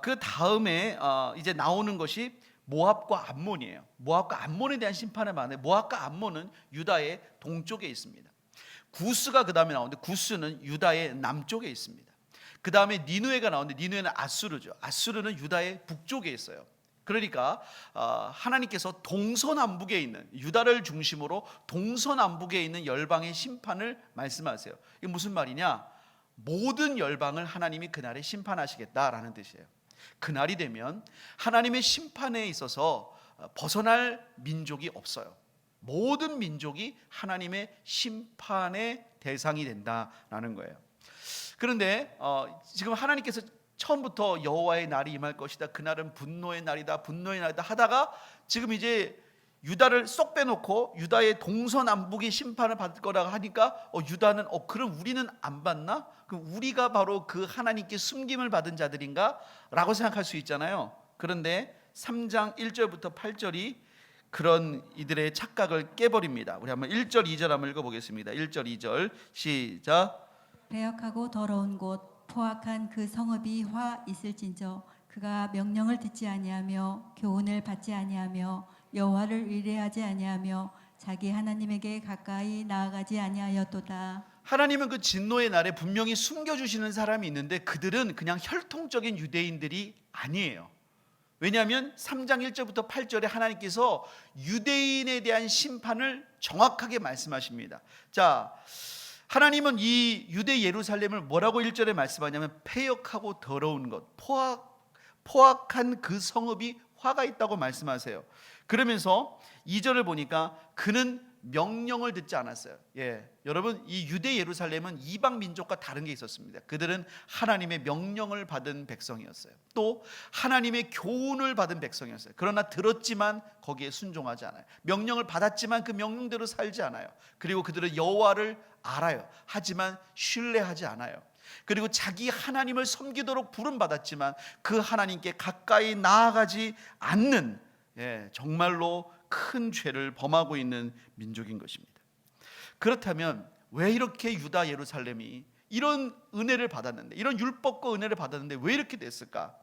그 다음에 이제 나오는 것이 모압과 암몬이에요. 모압과 암몬에 대한 심판을 말하는데 모압과 암몬은 유다의 동쪽에 있습니다. 구스가 그 다음에 나오는데 구스는 유다의 남쪽에 있습니다. 그 다음에 니누에가 나오는데 니누에는 아수르죠. 아수르는 유다의 북쪽에 있어요. 그러니까 하나님께서 동서남북에 있는 유다를 중심으로 동서남북에 있는 열방의 심판을 말씀하세요. 이게 무슨 말이냐? 모든 열방을 하나님이 그날에 심판하시겠다라는 뜻이에요. 그날이 되면 하나님의 심판에 있어서 벗어날 민족이 없어요. 모든 민족이 하나님의 심판의 대상이 된다라는 거예요. 그런데 지금 하나님께서 처음부터 여호와의 날이 임할 것이다, 그날은 분노의 날이다, 분노의 날이다 하다가 지금 이제 유다를 쏙 빼놓고 유다의 동서남북의 심판을 받을 거라고 하니까 유다는 그럼 우리는 안 받나? 그럼 우리가 바로 그 하나님께 숨김을 받은 자들인가? 라고 생각할 수 있잖아요. 그런데 3장 1절부터 8절이 그런 이들의 착각을 깨버립니다. 우리 한번 1절 2절 한번 읽어보겠습니다. 1절 2절 시작. 배역하고 더러운 곳 포악한 그 성읍이 화 있을진저 그가 명령을 듣지 아니하며 교훈을 받지 아니하며 여호와를 의뢰하지 아니하며 자기 하나님에게 가까이 나아가지 아니하였도다. 하나님은 그 진노의 날에 분명히 숨겨주시는 사람이 있는데 그들은 그냥 혈통적인 유대인들이 아니에요. 왜냐하면 3장 1절부터 8절에 하나님께서 유대인에 대한 심판을 정확하게 말씀하십니다. 자, 하나님은 이 유대 예루살렘을 뭐라고 1절에 말씀하냐면 패역하고 더러운 것, 포악한 그 성읍이 화가 있다고 말씀하세요. 그러면서 2절을 보니까 그는 명령을 듣지 않았어요. 여러분, 이 유대 예루살렘은 이방 민족과 다른 게 있었습니다. 그들은 하나님의 명령을 받은 백성이었어요. 또 하나님의 교훈을 받은 백성이었어요. 그러나 들었지만 거기에 순종하지 않아요. 명령을 받았지만 그 명령대로 살지 않아요. 그리고 그들은 여호와를 알아요. 하지만 신뢰하지 않아요. 그리고 자기 하나님을 섬기도록 부름받았지만 그 하나님께 가까이 나아가지 않는 정말로 큰 죄를 범하고 있는 민족인 것입니다. 그렇다면 왜 이렇게 유다 예루살렘이 이런 은혜를 받았는데, 이런 율법과 은혜를 받았는데 왜 이렇게 됐을까?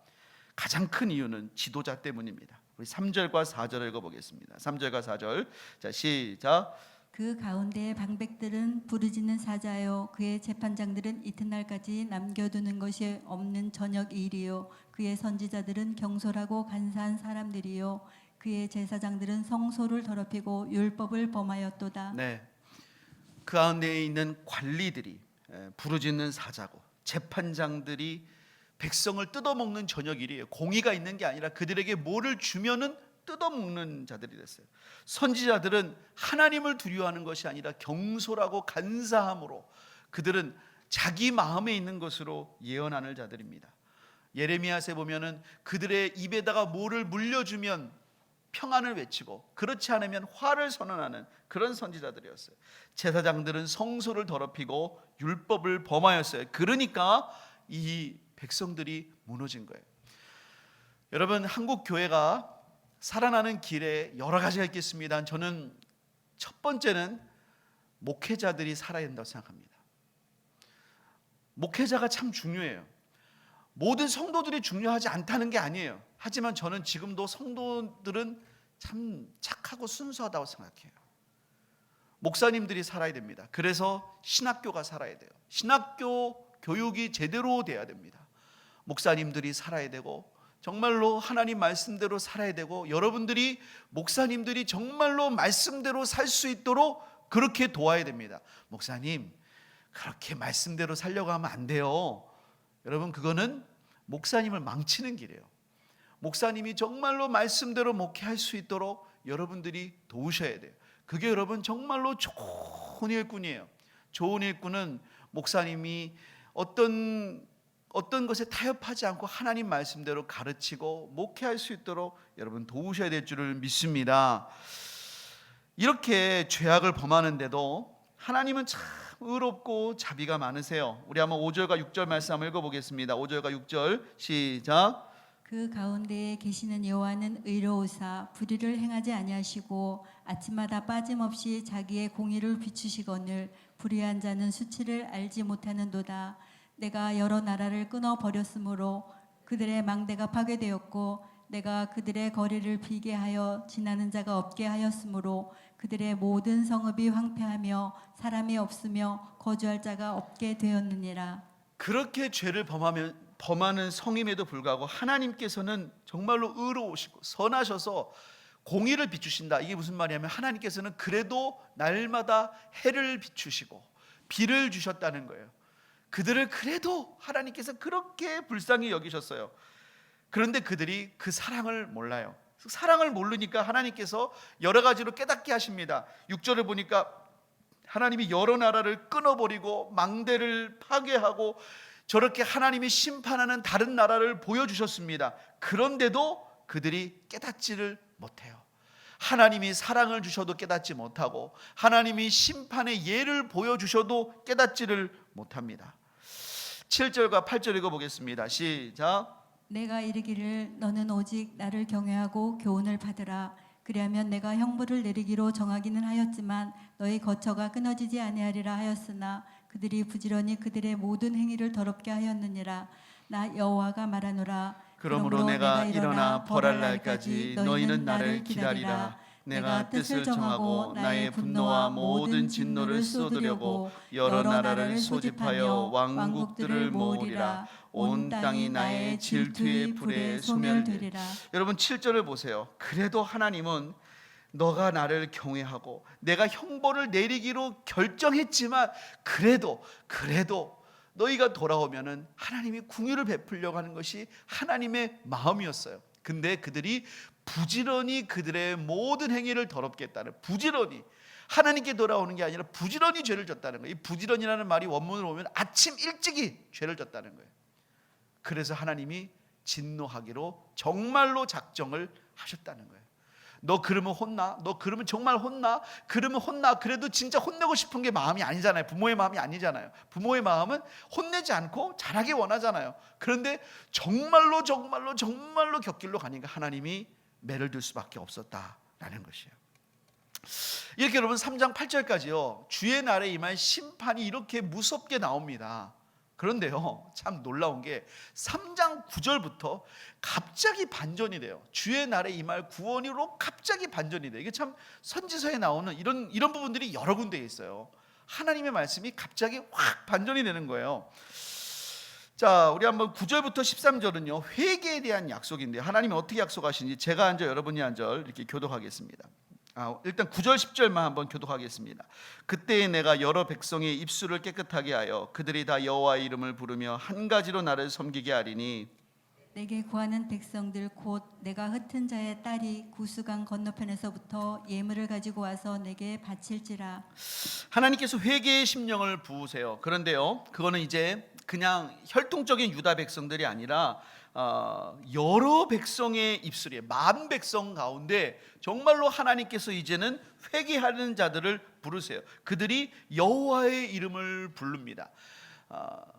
가장 큰 이유는 지도자 때문입니다. 우리 3절과 4절을 읽어보겠습니다. 3절과 4절 자 시작. 그 가운데 방백들은 부르짖는 사자요 그의 재판장들은 이튿날까지 남겨두는 것이 없는 저녁 일이요 그의 선지자들은 경솔하고 간사한 사람들이요 그의 제사장들은 성소를 더럽히고 율법을 범하였도다. 네, 그 가운데 있는 관리들이 부르짖는 사자고 재판장들이 백성을 뜯어먹는 저녁일이에요. 공의가 있는 게 아니라 그들에게 뭐를 주면은 뜯어먹는 자들이 됐어요. 선지자들은 하나님을 두려워하는 것이 아니라 경솔하고 간사함으로 그들은 자기 마음에 있는 것으로 예언하는 자들입니다. 예레미야서에 보면은 그들의 입에다가 뭐를 물려주면 평안을 외치고 그렇지 않으면 화를 선언하는 그런 선지자들이었어요. 제사장들은 성소를 더럽히고 율법을 범하였어요. 그러니까 이 백성들이 무너진 거예요. 여러분, 한국 교회가 살아나는 길에 여러 가지가 있겠습니다. 저는 첫 번째는 목회자들이 살아야 된다고 생각합니다. 목회자가 참 중요해요. 모든 성도들이 중요하지 않다는 게 아니에요. 하지만 저는 지금도 성도들은 참 착하고 순수하다고 생각해요. 목사님들이 살아야 됩니다. 그래서 신학교가 살아야 돼요. 신학교 교육이 제대로 돼야 됩니다. 목사님들이 살아야 되고 정말로 하나님 말씀대로 살아야 되고 여러분들이 목사님들이 정말로 말씀대로 살 수 있도록 그렇게 도와야 됩니다. 목사님, 그렇게 말씀대로 살려고 하면 안 돼요. 여러분, 그거는 목사님을 망치는 길이에요. 목사님이 정말로 말씀대로 목회할 수 있도록 여러분들이 도우셔야 돼요. 그게 여러분 정말로 좋은 일꾼이에요. 좋은 일꾼은 목사님이 어떤 것에 타협하지 않고 하나님 말씀대로 가르치고 목회할 수 있도록 여러분 도우셔야 될 줄을 믿습니다. 이렇게 죄악을 범하는데도 하나님은 참 의롭고 자비가 많으세요. 우리 한번 5절과 6절 말씀 한번 읽어보겠습니다. 5절과 6절 시작. 그 가운데에 계시는 여호와는 의로우사 불의를 행하지 아니하시고 아침마다 빠짐없이 자기의 공의를 비추시거늘 불의한 자는 수치를 알지 못하는도다. 내가 여러 나라를 끊어 버렸으므로 그들의 망대가 파괴되었고 내가 그들의 거리를 비게 하여 지나는 자가 없게 하였으므로 그들의 모든 성읍이 황폐하며 사람이 없으며 거주할 자가 없게 되었느니라. 그렇게 죄를 범하는 성임에도 불구하고 하나님께서는 정말로 의로우시고 선하셔서 공의를 비추신다. 이게 무슨 말이냐면 하나님께서는 그래도 날마다 해를 비추시고 비를 주셨다는 거예요. 그들을 그래도 하나님께서 그렇게 불쌍히 여기셨어요. 그런데 그들이 그 사랑을 몰라요. 사랑을 모르니까 하나님께서 여러 가지로 깨닫게 하십니다. 6절을 보니까 하나님이 여러 나라를 끊어버리고 망대를 파괴하고 저렇게 하나님이 심판하는 다른 나라를 보여주셨습니다. 그런데도 그들이 깨닫지를 못해요. 하나님이 사랑을 주셔도 깨닫지 못하고 하나님이 심판의 예를 보여주셔도 깨닫지를 못합니다. 7절과 8절 읽어보겠습니다. 시작. 내가 이르기를 너는 오직 나를 경외하고 교훈을 받으라. 그리하면 내가 형벌을 내리기로 정하기는 하였지만 너희 거처가 끊어지지 아니하리라 하였으나 그들이 부지런히 그들의 모든 행위를 더럽게 하였느니라. 나 여호와가 말하노라. 그러므로 내가 일어나 벌할 날까지 너희는 나를 기다리라. 내가 뜻을 정하고 나의 분노와 모든 진노를 쏟으려고 여러 나라를 소집하여 왕국들을 모으리라. 온 땅이 나의 질투의 불에 소멸되리라. 여러분 7절을 보세요. 그래도 하나님은 너가 나를 경외하고 내가 형벌을 내리기로 결정했지만 그래도 너희가 돌아오면은 하나님이 궁유를 베풀려고 하는 것이 하나님의 마음이었어요. 근데 그들이 부지런히 그들의 모든 행위를 더럽게 했다는, 부지런히 하나님께 돌아오는 게 아니라 부지런히 죄를 졌다는 거예요. 이 부지런이라는 말이 원문으로 보면 아침 일찍이 죄를 졌다는 거예요. 그래서 하나님이 진노하기로 정말로 작정을 하셨다는 거예요. 너 그러면 혼나? 너 그러면 정말 혼나? 그러면 혼나. 그래도 진짜 혼내고 싶은 게 마음이 아니잖아요. 부모의 마음이 아니잖아요. 부모의 마음은 혼내지 않고 잘하기 원하잖아요. 그런데 정말로 곁길로 가니까 하나님이 매를 들 수밖에 없었다라는 것이에요. 이렇게 여러분 3장 8절까지요. 주의 날에 임할 심판이 이렇게 무섭게 나옵니다. 그런데요, 참 놀라운 게 3장 9절부터 갑자기 반전이 돼요. 주의 날에 임할 구원으로 갑자기 반전이 돼요. 이게 참 선지서에 나오는 이런 부분들이 여러 군데에 있어요. 하나님의 말씀이 갑자기 확 반전이 되는 거예요. 자, 우리 한번 9절부터 13절은요 회개에 대한 약속인데요, 하나님이 어떻게 약속하시는지 제가 한 절 여러분이 한 절 이렇게 교독하겠습니다. 일단 9절 10절만 한번 교독하겠습니다. 그때에 내가 여러 백성의 입술을 깨끗하게 하여 그들이 다 여호와의 이름을 부르며 한 가지로 나를 섬기게 하리니 내게 구하는 백성들 곧 내가 흩은 자의 딸이 구스강 건너편에서부터 예물을 가지고 와서 내게 바칠지라. 하나님께서 회개의 심령을 부으세요. 그런데요, 그거는 이제 그냥 혈통적인 유다 백성들이 아니라 여러 백성의 입술이에요. 만 백성 가운데 정말로 하나님께서 이제는 회개하는 자들을 부르세요. 그들이 여호와의 이름을 부릅니다.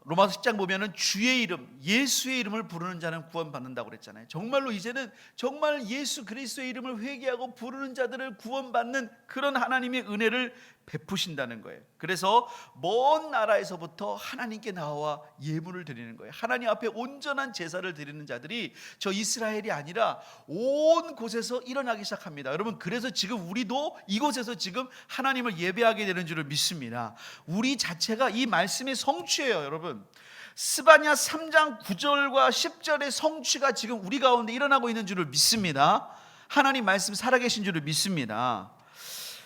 로마서 10장 보면은 주의 이름, 예수의 이름을 부르는 자는 구원받는다고 그랬잖아요. 정말로 이제는 정말 예수 그리스도의 이름을 회개하고 부르는 자들을 구원받는 그런 하나님의 은혜를 베푸신다는 거예요. 그래서 먼 나라에서부터 하나님께 나와 예물을 드리는 거예요. 하나님 앞에 온전한 제사를 드리는 자들이 저 이스라엘이 아니라 온 곳에서 일어나기 시작합니다. 여러분, 그래서 지금 우리도 이곳에서 지금 하나님을 예배하게 되는 줄을 믿습니다. 우리 자체가 이 말씀의 성취예요. 여러분, 스바냐 3장 9절과 10절의 성취가 지금 우리 가운데 일어나고 있는 줄을 믿습니다. 하나님 말씀 살아계신 줄을 믿습니다.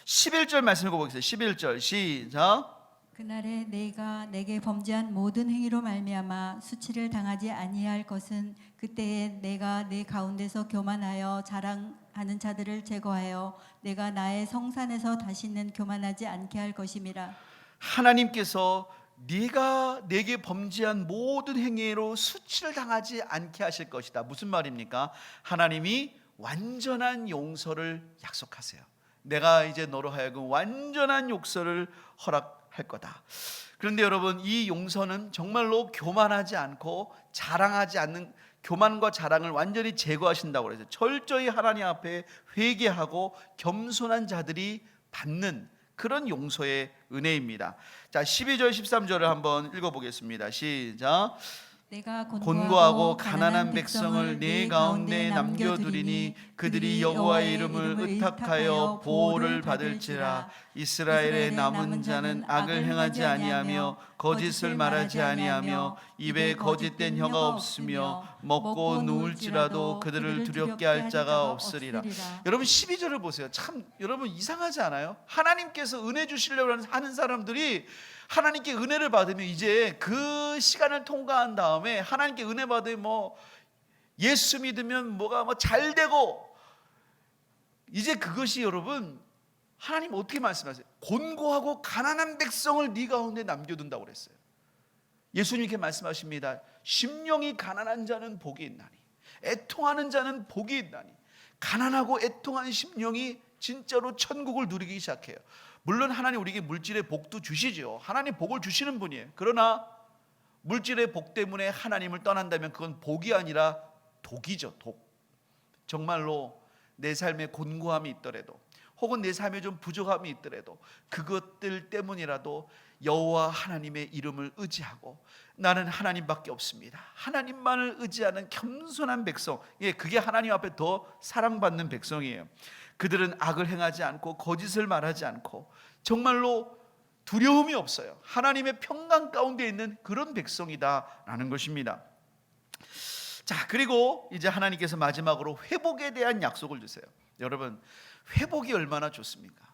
11절 말씀 읽어보겠습니다. 11절 시작. 그날에 내가 내게 범죄한 모든 행위로 말미암아 수치를 당하지 아니할 것은 그때에 내가 내 가운데서 교만하여 자랑하는 자들을 제거하여 내가 나의 성산에서 다시는 교만하지 않게 할 것임이라. 하나님께서 네가 내게 범죄한 모든 행위로 수치를 당하지 않게 하실 것이다. 무슨 말입니까? 하나님이 완전한 용서를 약속하세요. 내가 이제 너로 하여금 완전한 용서를 허락할 거다. 그런데 여러분, 이 용서는 정말로 교만하지 않고 자랑하지 않는, 교만과 자랑을 완전히 제거하신다고 그래서 철저히 하나님 앞에 회개하고 겸손한 자들이 받는 그런 용서의 은혜입니다. 자, 12절 13절을 한번 읽어보겠습니다. 시작. 내가 곤고하고 가난한 백성을 네 가운데 남겨두리니 그들이 여호와의 이름을 의탁하여 보호를 받을지라. 이스라엘의 남은 자는 악을 행하지 아니하며 거짓을 말하지 아니하며 입에 거짓된 혀가 없으며 먹고 누울지라도 그들을 두렵게 할 자가 없으리라. 여러분 12절을 보세요. 참 여러분 이상하지 않아요? 하나님께서 은혜 주시려고 하는 사람들이 하나님께 은혜를 받으면 이제 그 시간을 통과한 다음에 하나님께 은혜 받으면 뭐 예수 믿으면 뭐가 뭐 잘 되고, 이제 그것이 여러분 하나님 어떻게 말씀하세요? 곤고하고 가난한 백성을 네 가운데 남겨둔다고 그랬어요. 예수님 이렇게 말씀하십니다. 심령이 가난한 자는 복이 있나니 애통하는 자는 복이 있나니. 가난하고 애통한 심령이 진짜로 천국을 누리기 시작해요. 물론 하나님 우리에게 물질의 복도 주시죠. 하나님 복을 주시는 분이에요. 그러나 물질의 복 때문에 하나님을 떠난다면 그건 복이 아니라 독이죠. 독. 정말로 내 삶에 곤고함이 있더라도 혹은 내 삶에 좀 부족함이 있더라도 그것들 때문이라도 여호와 하나님의 이름을 의지하고 나는 하나님밖에 없습니다, 하나님만을 의지하는 겸손한 백성, 그게 하나님 앞에 더 사랑받는 백성이에요. 그들은 악을 행하지 않고 거짓을 말하지 않고 정말로 두려움이 없어요. 하나님의 평강 가운데 있는 그런 백성이다라는 것입니다. 자, 그리고 이제 하나님께서 마지막으로 회복에 대한 약속을 주세요. 여러분, 회복이 얼마나 좋습니까?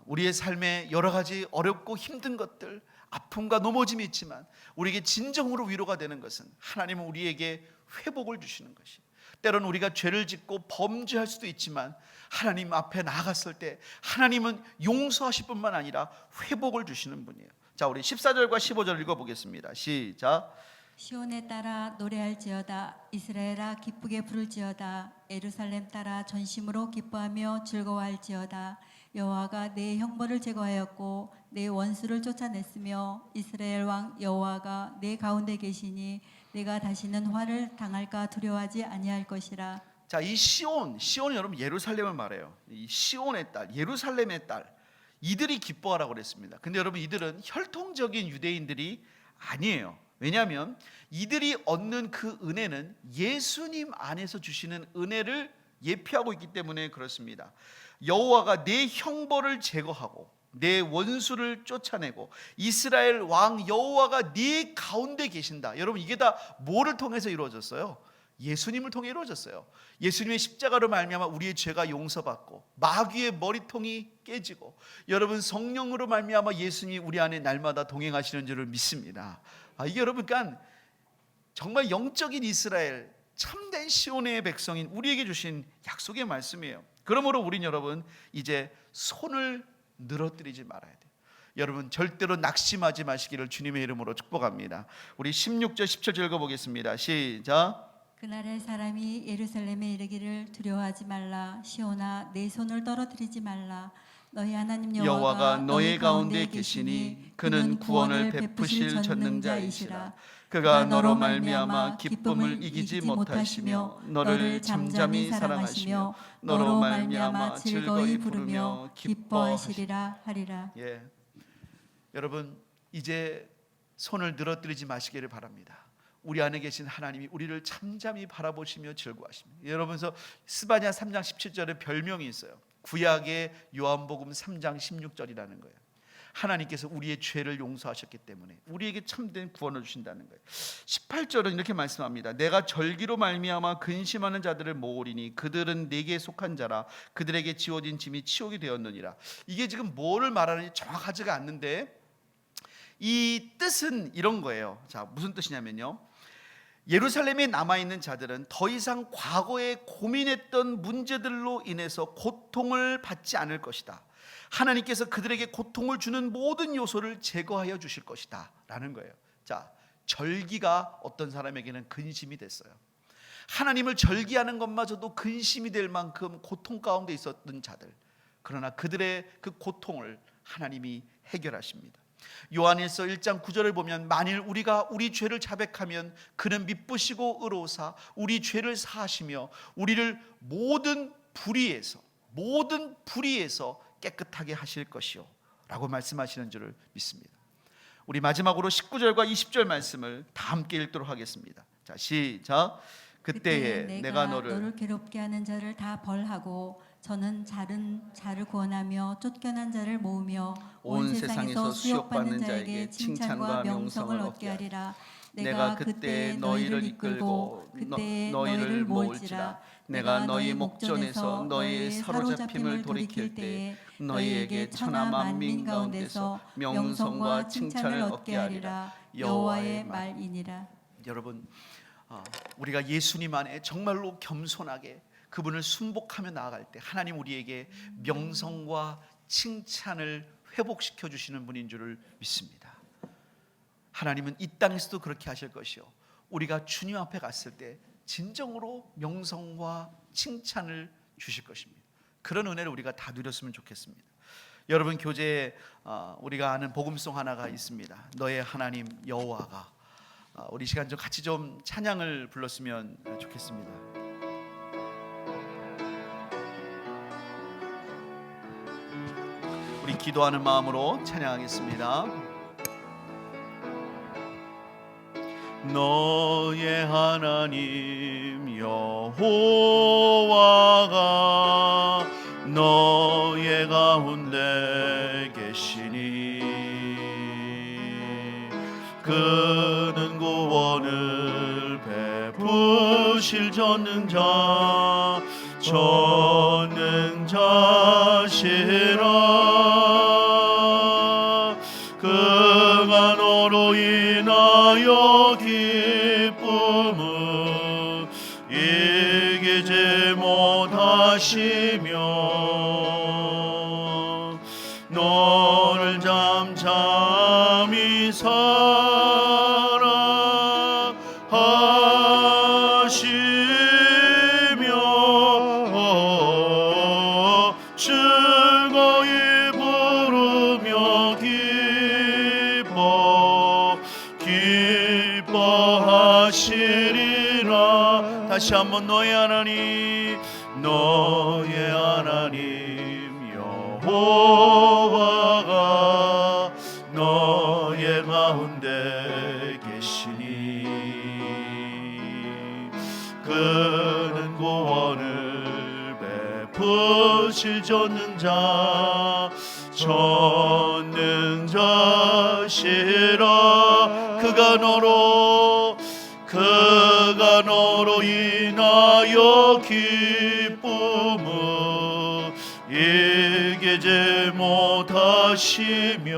우리의 삶에 여러 가지 어렵고 힘든 것들, 아픔과 넘어짐이 있지만 우리에게 진정으로 위로가 되는 것은 하나님은 우리에게 회복을 주시는 것이. 때로는 우리가 죄를 짓고 범죄할 수도 있지만 하나님 앞에 나아갔을 때 하나님은 용서하실 뿐만 아니라 회복을 주시는 분이에요. 자, 우리 14절과 15절 읽어보겠습니다. 시작. 시온에 따라 노래할지어다. 이스라엘아 기쁘게 부를지어다. 예루살렘 따라 전심으로 기뻐하며 즐거워할지어다. 여호와가 내 형벌을 제거하였고 내 원수를 쫓아냈으며 이스라엘 왕 여호와가 내 가운데 계시니 내가 다시는 화를 당할까 두려워하지 아니할 것이라. 자, 이 시온은 여러분 예루살렘을 말해요. 이 시온의 딸, 예루살렘의 딸, 이들이 기뻐하라고 그랬습니다. 근데 여러분 이들은 혈통적인 유대인들이 아니에요. 왜냐하면 이들이 얻는 그 은혜는 예수님 안에서 주시는 은혜를 예표하고 있기 때문에 그렇습니다. 여호와가 내 형벌을 제거하고 내 원수를 쫓아내고 이스라엘 왕 여호와가 네 가운데 계신다. 여러분 이게 다 뭐를 통해서 이루어졌어요? 예수님을 통해 이루어졌어요. 예수님의 십자가로 말미암아 우리의 죄가 용서받고 마귀의 머리통이 깨지고 여러분 성령으로 말미암아 예수님이 우리 안에 날마다 동행하시는 줄을 믿습니다. 이게 여러분 그러니까 정말 영적인 이스라엘, 참된 시온의 백성인 우리에게 주신 약속의 말씀이에요. 그러므로 우린 여러분 이제 손을 늘어뜨리지 말아야 돼요. 여러분 절대로 낙심하지 마시기를 주님의 이름으로 축복합니다. 우리 16절 17절 읽어보겠습니다. 시작. 그날에 사람이 예루살렘에 이르기를 두려워하지 말라. 시온아 내 손을 떨어뜨리지 말라. 너희 하나님 여호와가 너희 가운데 계시니 그는 구원을 베푸실 전능자이시라. 그가 너로 말미암아 기쁨을 이기지 못하시며 너를 잠잠히 사랑하시며 너로 말미암아 즐거이 부르며 기뻐하시리라 하리라. 여러분 이제 손을 늘어뜨리지 마시기를 바랍니다. 우리 안에 계신 하나님이 우리를 잠잠히 바라보시며 즐거워하십니다. 여러분서 스바냐 3장 17절에 별명이 있어요. 구약의 요한복음 3장 16절이라는 거예요. 하나님께서 우리의 죄를 용서하셨기 때문에 우리에게 참된 구원을 주신다는 거예요. 18절은 이렇게 말씀합니다. 내가 절기로 말미암아 근심하는 자들을 모으리니 그들은 내게 속한 자라. 그들에게 지워진 짐이 치욕이 되었느니라. 이게 지금 뭐를 말하는지 정확하지가 않는데 이 뜻은 이런 거예요. 자, 무슨 뜻이냐면요, 예루살렘에 남아있는 자들은 더 이상 과거에 고민했던 문제들로 인해서 고통을 받지 않을 것이다. 하나님께서 그들에게 고통을 주는 모든 요소를 제거하여 주실 것이다 라는 거예요. 자, 절기가 어떤 사람에게는 근심이 됐어요. 하나님을 절기하는 것마저도 근심이 될 만큼 고통 가운데 있었던 자들, 그러나 그들의 그 고통을 하나님이 해결하십니다. 요한일서 1장 9절을 보면 만일 우리가 우리 죄를 자백하면 그는 미쁘시고 의로우사 우리 죄를 사하시며 우리를 모든 불의에서 깨끗하게 하실 것이요 라고 말씀하시는 줄을 믿습니다. 우리 마지막으로 19절과 20절 말씀을 다 함께 읽도록 하겠습니다. 자, 시작. 그때에 내가 너를 괴롭게 하는 자를 다 벌하고 저는 자를 구원하며 쫓겨난 자를 모으며 온 세상에서 수욕받는 자에게 칭찬과 명성을 얻게 하리라. 내가 그때 너희를 이끌고 그때 너희를 모을지라. 내가 너희 목전에서 너희의 사로잡힘을 돌이킬 때에 너희에게 천하 만민 가운데서 명성과 칭찬을 얻게 하리라. 여호와의 말이니라. 여러분, 우리가 예수님 안에 정말로 겸손하게 그분을 순복하며 나아갈 때 하나님 우리에게 명성과 칭찬을 회복시켜 주시는 분인 줄을 믿습니다. 하나님은 이 땅에서도 그렇게 하실 것이요, 우리가 주님 앞에 갔을 때 진정으로 명성과 칭찬을 주실 것입니다. 그런 은혜를 우리가 다 누렸으면 좋겠습니다. 여러분, 교재에 우리가 아는 복음송 하나가 있습니다. 너의 하나님 여호와가. 우리 시간 좀 같이 좀 찬양을 불렀으면 좋겠습니다. 우리 기도하는 마음으로 찬양하겠습니다. 너의 하나님 여호와가 너의 가운데 계시니 그는 구원을 베푸실 전능자시라. 그가 너로 인하여 기쁨을 이기지 못하시며 너를 잠잠히 사랑하시며 즐거이 부르며 기뻐하시리라. 다시 한번 너의 하나님 여호와가 너의 가운데 계시니 그는 구원을 베푸실 전능자시라. 그가 너로 인하여 기쁨을 이기지 못하시며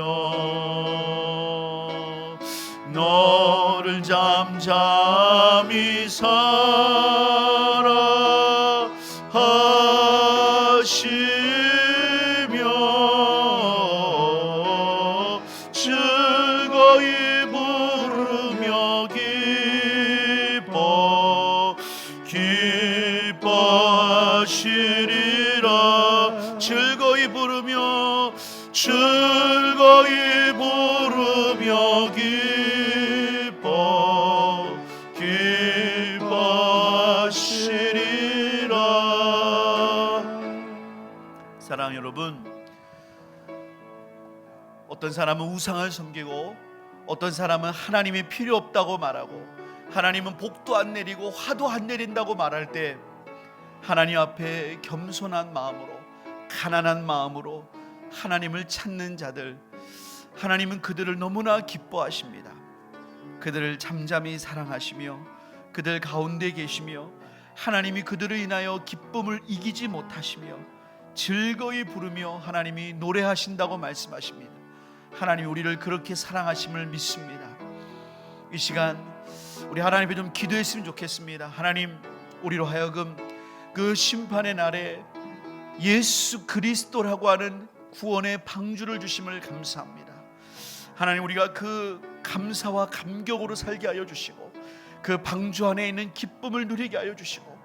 너를 잠잠히 사랑하시며 즐거이 부르며 기뻐하시리라. 즐거이 부르며 기뻐하시리라. 사랑하는 여러분, 어떤 사람은 우상을 섬기고 어떤 사람은 하나님이 필요 없다고 말하고 하나님은 복도 안 내리고 화도 안 내린다고 말할 때 하나님 앞에 겸손한 마음으로 가난한 마음으로 하나님을 찾는 자들, 하나님은 그들을 너무나 기뻐하십니다. 그들을 잠잠히 사랑하시며 그들 가운데 계시며 하나님이 그들을 인하여 기쁨을 이기지 못하시며 즐거이 부르며 하나님이 노래하신다고 말씀하십니다. 하나님이 우리를 그렇게 사랑하심을 믿습니다. 이 시간 우리 하나님 앞에 좀 기도했으면 좋겠습니다. 하나님, 우리로 하여금 그 심판의 날에 예수 그리스도라고 하는 구원의 방주를 주심을 감사합니다. 하나님, 우리가 그 감사와 감격으로 살게 하여 주시고 그 방주 안에 있는 기쁨을 누리게 하여 주시고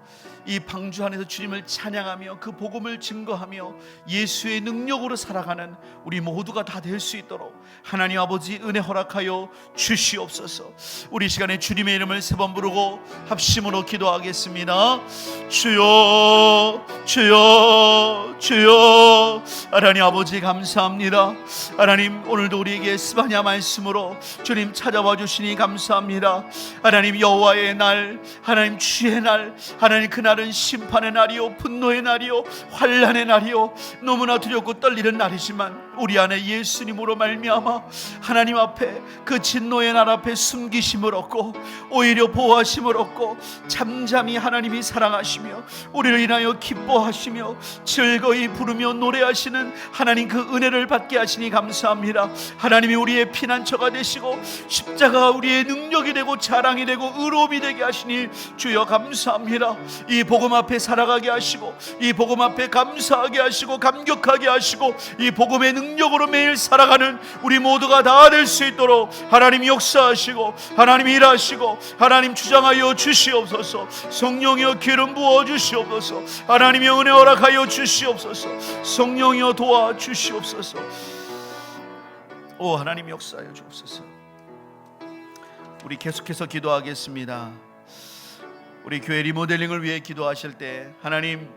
이 방주 안에서 주님을 찬양하며 그 복음을 증거하며 예수의 능력으로 살아가는 우리 모두가 다 될 수 있도록 하나님 아버지 은혜 허락하여 주시옵소서. 우리 시간에 주님의 이름을 세 번 부르고 합심으로 기도하겠습니다. 주여, 주여, 주여. 하나님 아버지 감사합니다. 하나님, 오늘도 우리에게 스바냐 말씀으로 주님 찾아와 주시니 감사합니다. 하나님, 여호와의 날, 하나님 주의 날, 하나님 그날은 심판의 날이요, 분노의 날이요, 환난의 날이요, 너무나 두렵고 떨리는 날이지만 우리 안에 예수님으로 말미암아 하나님 앞에 그 진노의 날 앞에 숨기심을 얻고 오히려 보호하심을 얻고 잠잠히 하나님이 사랑하시며 우리를 인하여 기뻐하시며 즐거이 부르며 노래하시는 하나님 그 은혜를 받게 하시니 감사합니다. 하나님이 우리의 피난처가 되시고 십자가가 우리의 능력이 되고 자랑이 되고 의로움이 되게 하시니 주여 감사합니다. 이 복음 앞에 살아가게 하시고 이 복음 앞에 감사하게 하시고 감격하게 하시고 이 복음의 능력으로 매일 살아가는 우리 모두가 다 될 수 있도록 하나님 역사하시고 하나님 일하시고 하나님 주장하여 주시옵소서. 성령이여 기름 부어 주시옵소서. 하나님의 은혜 허락하여 주시옵소서. 성령이여 도와 주시옵소서. 오 하나님 역사하여 주옵소서. 우리 계속해서 기도하겠습니다. 우리 교회 리모델링을 위해 기도하실 때 하나님,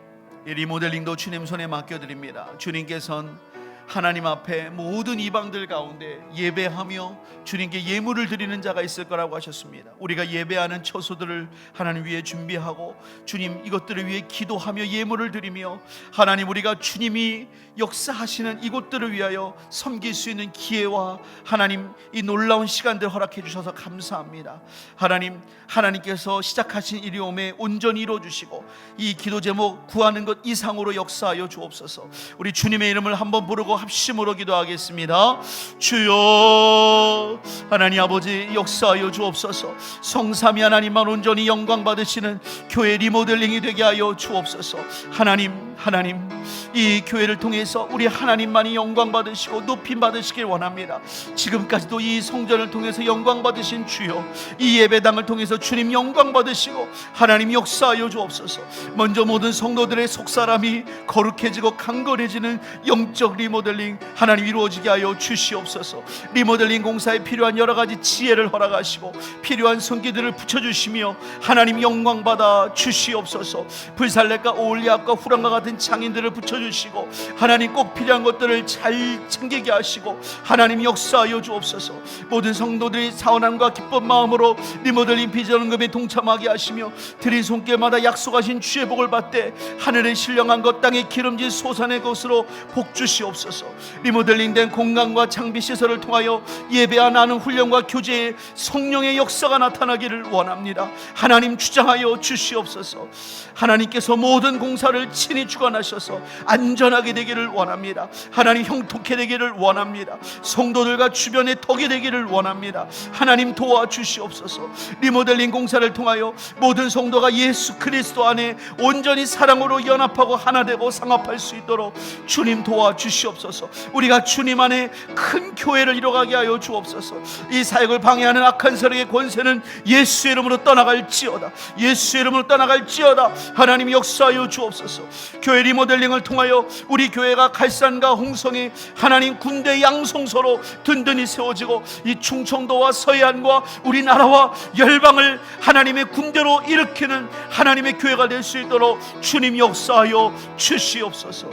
이 리모델링도 주님 손에 맡겨드립니다. 주님께서는 하나님 앞에 모든 이방들 가운데 예배하며 주님께 예물을 드리는 자가 있을 거라고 하셨습니다. 우리가 예배하는 처소들을 하나님 위해 준비하고 주님 이것들을 위해 기도하며 예물을 드리며 하나님, 우리가 주님이 역사하시는 이곳들을 위하여 섬길 수 있는 기회와 하나님 이 놀라운 시간들 허락해 주셔서 감사합니다. 하나님, 하나님께서 시작하신 일이 오매 온전히 이루어주시고 이 기도 제목 구하는 것 이상으로 역사하여 주옵소서. 우리 주님의 이름을 한번 부르고 합심으로 기도하겠습니다. 주여, 하나님 아버지 역사하여 주옵소서. 성삼위 하나님만 온전히 영광 받으시는 교회 리모델링이 되게 하여 주옵소서. 하나님, 이 교회를 통해서 우리 하나님만이 영광 받으시고 높임 받으시길 원합니다. 지금까지도 이 성전을 통해서 영광 받으신 주여, 이 예배당을 통해서 주님 영광 받으시고 하나님 역사하여 주옵소서. 먼저 모든 성도들의 속사람이 거룩해지고 강건해지는 영적 리모델링 하나님 이루어지게 하여 주시옵소서. 리모델링 공사에 필요한 여러 가지 지혜를 허락하시고 필요한 성기들을 붙여주시며 하나님 영광 받아 주시옵소서. 불살렛과 오올리압과 후람과 같은 장인들을 붙여주시고 하나님 꼭 필요한 것들을 잘 챙기게 하시고 하나님 역사하여 주옵소서. 모든 성도들이 사원함과 기쁜 마음으로 리모델링 비전금에 동참하게 하시며 드린 손길마다 약속하신 주의 복을 받되 하늘의 신령한 것 땅의 기름진 솟아낸 것으로 복 주시옵소서. 리모델링된 공간과 장비 시설을 통하여 예배와 나는 훈련과 교제에 성령의 역사가 나타나기를 원합니다. 하나님 주장하여 주시옵소서. 하나님께서 모든 공사를 친히 주관하셔서 안전하게 되기를 원합니다. 하나님 형통케 되기를 원합니다. 성도들과 주변에 덕이 되기를 원합니다. 하나님 도와주시옵소서. 리모델링 공사를 통하여 모든 성도가 예수 그리스도 안에 온전히 사랑으로 연합하고 하나 되고 상합할 수 있도록 주님 도와주시옵소서. 우리가 주님 안에 큰 교회를 이뤄가게 하여 주옵소서. 이 사역을 방해하는 악한 세력의 권세는 예수의 이름으로 떠나갈지어다. 예수의 이름으로 떠나갈지어다. 하나님 역사하여 주옵소서. 교회 리모델링을 통하여 우리 교회가 갈산과 홍성이 하나님 군대 양성소로 든든히 세워지고 이 충청도와 서해안과 우리나라와 열방을 하나님의 군대로 일으키는 하나님의 교회가 될 수 있도록 주님 역사하여 주시옵소서.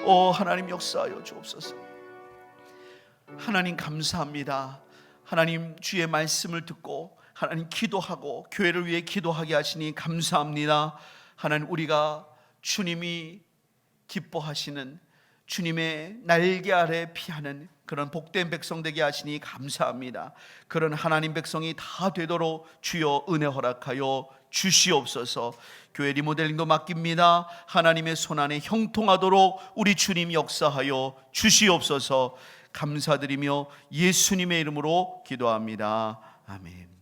오 하나님 역사하여 주옵소서. 하나님 감사합니다. 하나님 주의 말씀을 듣고 하나님 기도하고 교회를 위해 기도하게 하시니 감사합니다. 하나님, 우리가 주님이 기뻐하시는 주님의 날개 아래 피하는 그런 복된 백성 되게 하시니 감사합니다. 그런 하나님 백성이 다 되도록 주여 은혜 허락하여 주시옵소서. 교회 리모델링도 맡깁니다. 하나님의 손안에 형통하도록 우리 주님 역사하여 주시옵소서. 감사드리며 예수님의 이름으로 기도합니다. 아멘.